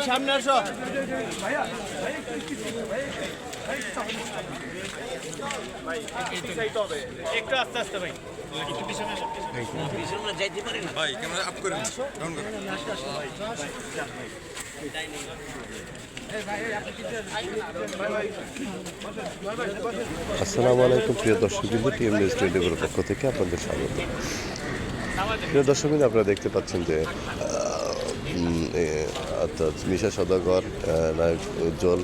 সামনে আসো। একটু আস্তে আস্তে ভাই, একটু পিছনে যাইতে পারি না ভাই, ক্যামেরা আপ করে ডাউন করুন। আসসালামু আলাইকুম প্রিয় দর্শকবৃন্দ, টিএম নিউজ 24 পক্ষ থেকে আপনাদের স্বাগত। প্রিয় দর্শকবৃন্দ, আপনারা দেখতে পাচ্ছেন যে অর্থাৎ মিশা সওদাগর, নায়ক উজ্জ্বল,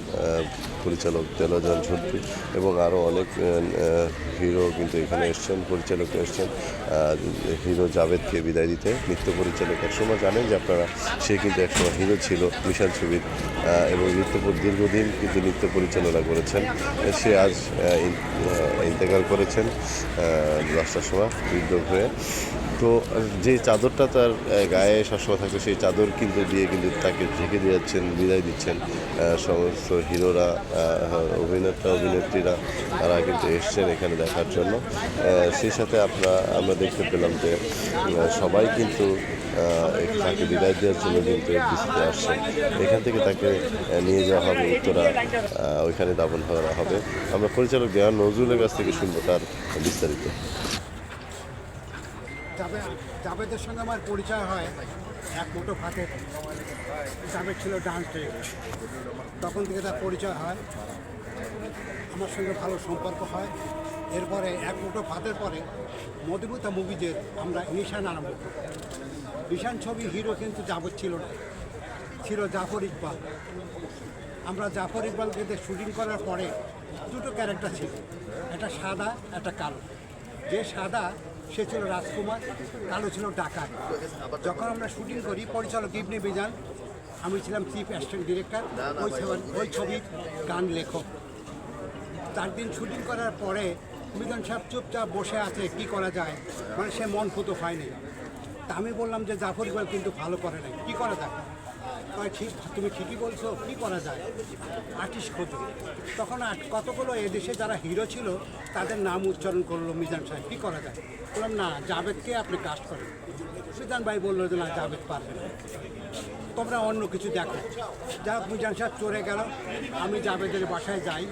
পরিচালক দেলোয়ার ঝন্টু এবং আরও অনেক হিরো কিন্তু এখানে এসছেন, পরিচালক এসছেন হিরো জাভেদকে বিদায় দিতে। নৃত্য পরিচালক একসময় জানেন যে আপনারা, সে কিন্তু একসময় হিরো ছিল মিশান ছবির এবং দীর্ঘদিন কিন্তু নৃত্য পরিচালনা করেছেন। সে আজ ইন্তেকাল করেছেন 10টার সময় হৃদরোগ হয়ে। তো যে চাদরটা তার গায়ে সবসময় থাকবে, সেই চাদর কিন্তু দিয়ে কিন্তু তাকে ঢেকে দিয়েছেন, বিদায় দিচ্ছেন সমস্ত হিরোরা, অভিনেত্রীরা, তারা কিন্তু এসছেন এখানে দেখার জন্য। সেই সাথে আমরা দেখতে পেলাম যে সবাই কিন্তু তাকে বিদায় দেওয়ার জন্য কিন্তু এফডিসিতে আসছেন। এখান থেকে তাকে নিয়ে যাওয়া হবে উত্তরা, ওইখানে দাফন করা হবে। আমরা পরিচালক দেওয়ান নজরুলের কাছ থেকে শুনবো তার বিস্তারিত। জাভেদের সঙ্গে আমার পরিচয় হয় এক মুঠো ভাতের। জাভেদ ছিল ডান্স ট্রেনার, তখন থেকে তার পরিচয় হয়, আমার সঙ্গে ভালো সম্পর্ক হয়। এরপরে এক মুঠো ভাতের পরে মধুমিতা মুভিজের আমরা নিশান আরম্ভ করি। নিশান ছবি হিরো কিন্তু জাভেদ ছিল না, ছিল জাফর ইকবাল। আমরা জাফর ইকবালকে শুটিং করার পরে দুটো ক্যারেক্টার ছিল, একটা সাদা একটা কালো। যে সাদা সে ছিল রাজকুমার, কালো ছিল ডাকাত। যখন আমরা শুটিং করি, পরিচালক ইবনে বিজান, আমি ছিলাম চিফ অ্যাসিস্ট্যান্ট ডিরেক্টর, ওই ছবির গান লেখক। 4 দিন শুটিং করার পরে বিজান সাহেব চুপচাপ বসে আছে, কি করা যায়, মানে সে মন ফুটো হয়নি। তা আমি বললাম যে জাফর ইকবাল কিন্তু ভালো করে নাই, কী করা যায়? ঠিক, তুমি ঠিকই বলছো, কী করা যায়? আর্টিস্ট খোঁজো। তখন কতগুলো এদেশে যারা হিরো ছিল তাদের নাম উচ্চারণ করলো মিজান সাহেব, কী করা যায়? বললাম না, জাভেদকে আপনি কাস্ট করেন। মিজান ভাই বললো যে না, জাভেদ পারবে না, তোমরা অন্য কিছু দেখো। যা মিজান সাহেব চলে গেল, আমি জাভেদের বাসায় যাই।